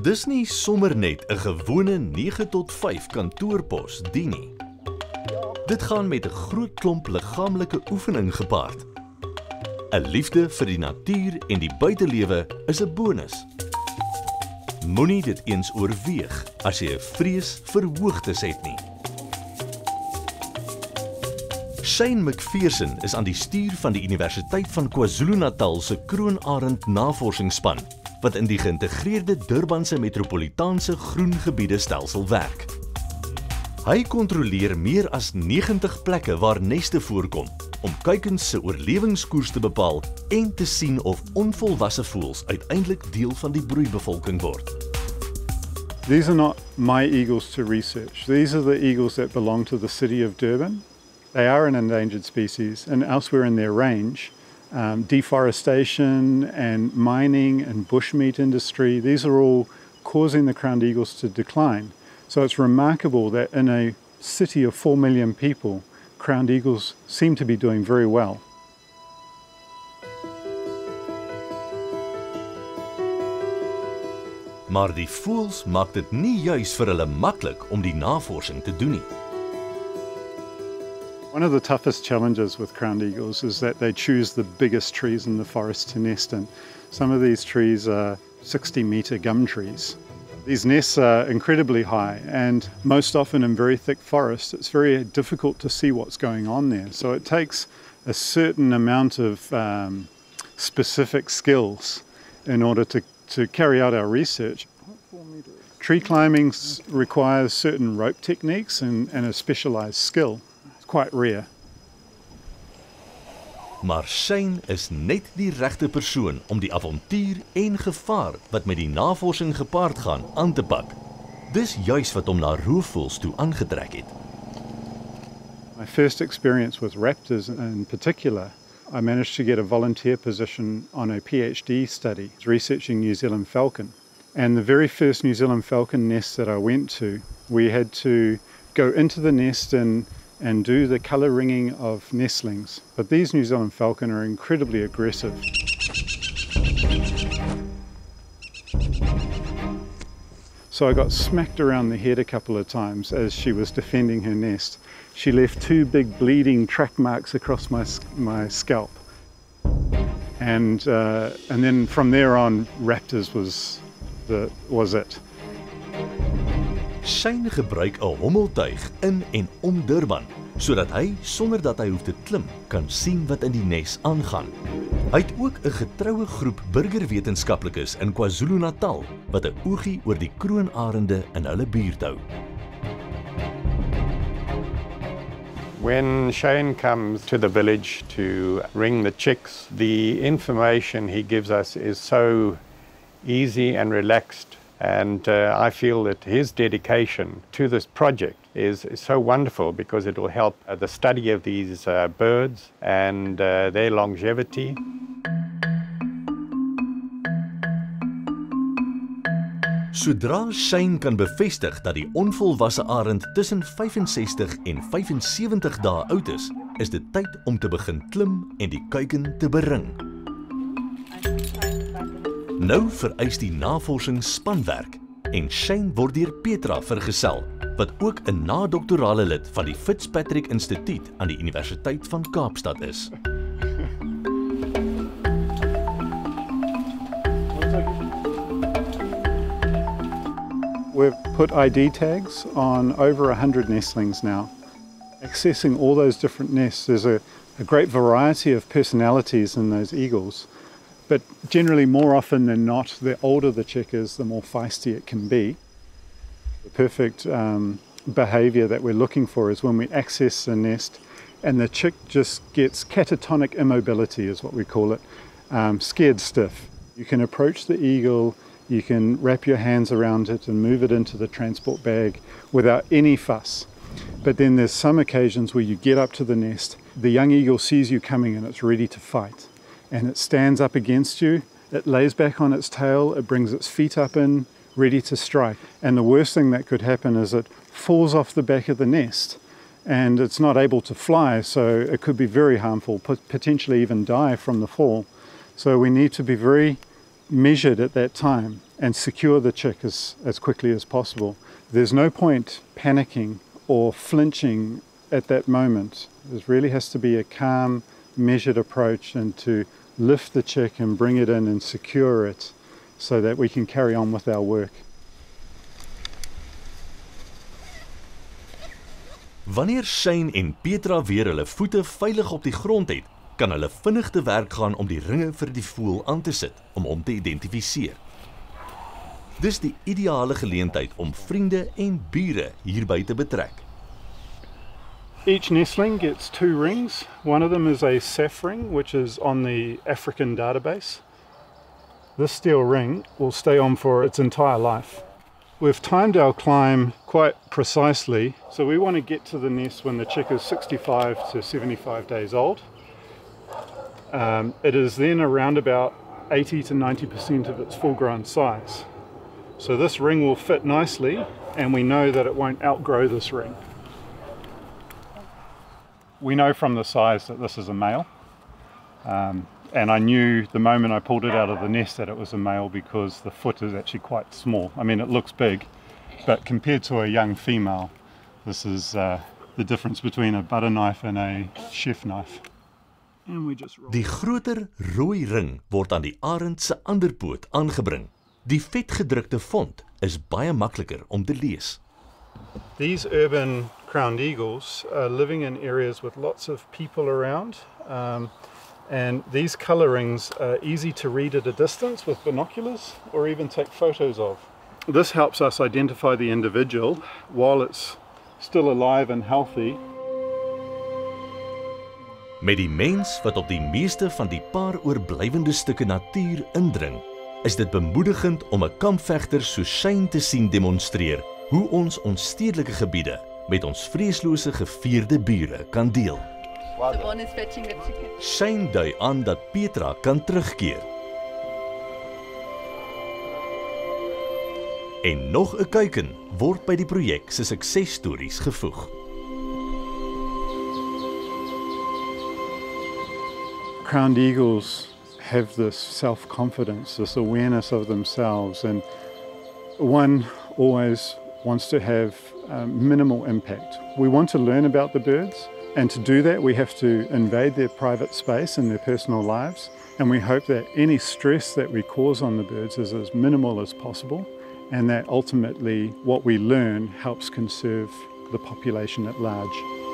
dis nie sommer net 'n gewone 9 tot 5 kantoorpos dien nie. Dit gaan met 'n groot klomp liggaamlike oefening gepaard. 'n Liefde vir die natuur en die buitelewe is 'n bonus. Moenie dit eens oorweeg as jy 'n vrees vir hoogtes het nie. Shane McPherson is aan die stuur van die Universiteit van KwaZulu-Natal se Kroonarend Navorsingsspan, wat in die geïntegreerde Durbanse metropolitaanse groengebiede stelsel werk. Hy kontroleer meer as 90 plekke waar neste voorkom, om kuikens se oorlewingskoers te bepaal en te sien of onvolwasse voëls uiteindelik deel van die broeibevolking word. These are not my eagles to research. These are the eagles that belong to the city of Durban. They are an endangered species, and elsewhere in their range, deforestation and mining and bushmeat industry, these are all causing the crowned eagles to decline. So it's remarkable that in a city of 4 million people, crowned eagles seem to be doing very well. Maar die voëls maak dit nie juis vir hulle maklik om die navorsing te doen nie. One of the toughest challenges with crowned eagles is that they choose the biggest trees in the forest to nest in. Some of these trees are 60-metre gum trees. These nests are incredibly high, and most often in very thick forest, it's very difficult to see what's going on there. So it takes a certain amount of specific skills in order to carry out our research. Tree climbing requires certain rope techniques and a specialised skill. It's quite rare. Maar Shane is net die regte persoon om die avontuur en gevaar wat met die navorsing gepaard gaan aan te pak. Dis juis wat hom na roofvoëls toe aangetrek het. My first experience with raptors in particular, I managed to get a volunteer position on a PhD study researching New Zealand falcon. And the very first New Zealand falcon nest that I went to, we had to go into the nest and do the colour ringing of nestlings. But these New Zealand falcon are incredibly aggressive. So I got smacked around the head a couple of times as she was defending her nest. She left 2 big bleeding track marks across my scalp. And then from there on, raptors was it. Shane gebruik 'n hommeltuig in en om Durban, sodat hy, sonder dat hy hoef te klim, kan sien wat in die nes aangaan. Hy het ook 'n getroue groep burgerwetenskaplikes in KwaZulu-Natal wat 'n oogie oor die kroonarende in hulle buurt hou. When Shane comes to the village to ring the chicks, the information he gives us is so easy and relaxed. And I feel that his dedication to this project is so wonderful because it will help the study of these birds and their longevity. Sodra Shane kan bevestig dat die onvolwasse arend tussen 65 en 75 dae oud is dit tyd om te begin klim en die kuiken te bering. Nou vereis die navorsing spanwerk en Shane word deur Petra vergesel, wat ook 'n nadoktorale lid van die Fitzpatrick Instituut aan die Universiteit van Kaapstad is. We've put ID tags on over 100 nestlings now. Accessing all those different nests, there's a great variety of personalities in those eagles. But generally, more often than not, the older the chick is, the more feisty it can be. The perfect behaviour that we're looking for is when we access the nest and the chick just gets catatonic immobility, is what we call it, scared stiff. You can approach the eagle, you can wrap your hands around it and move it into the transport bag without any fuss. But then there's some occasions where you get up to the nest, the young eagle sees you coming and it's ready to fight. And it stands up against you, it lays back on its tail, it brings its feet up in, ready to strike. And the worst thing that could happen is it falls off the back of the nest and it's not able to fly, so it could be very harmful, potentially even die from the fall. So we need to be very measured at that time and secure the chick as quickly as possible. There's no point panicking or flinching at that moment. There really has to be a calm, measured approach, and to lift the chick and bring it in and secure it so that we can carry on with our work. Wanneer Shane en Petra weer hulle voete veilig op die grond het, kan hulle vinnig te werk gaan om die ringe vir die voël aan te sit om hom te identifiseer. Dis die ideale geleentheid om vriende en bure hierby te betrek. Each nestling gets 2 rings. One of them is a saph ring, which is on the African database. This steel ring will stay on for its entire life. We've timed our climb quite precisely, so we want to get to the nest when the chick is 65 to 75 days old. It is then around about 80 to 90% of its full-grown size. So this ring will fit nicely, and we know that it won't outgrow this ring. We know from the size that this is a male, and I knew the moment I pulled it out of the nest that it was a male because the foot is actually quite small. I mean, it looks big, but compared to a young female, this is the difference between a butter knife and a chef knife. And we just roll. Die groter rooi ring word aan die arend se anderpoot aangebring. Die vetgedrukte font is baie makliker om te lees. These urban crowned eagles are living in areas with lots of people around, and these colorings are easy to read at a distance with binoculars or even take photos of. This helps us identify the individual while it's still alive and healthy. Met die mens wat op die meeste van die paar oorblywende stukke natuur indring, is dit bemoedigend om 'n kampvegter soos Shane te sien demonstreer hoe ons stedelike gebiede met ons vreeslose gevierde bure kan deel. The one is fetching the chicken. Shane dui aan dat Petra kan terugkeer. En nog 'n kuiken word by die projek se suksesstories gevoeg. Crowned eagles have this self-confidence, this awareness of themselves, and one always wants to have minimal impact. We want to learn about the birds, and to do that we have to invade their private space and their personal lives, and we hope that any stress that we cause on the birds is as minimal as possible, and that ultimately what we learn helps conserve the population at large.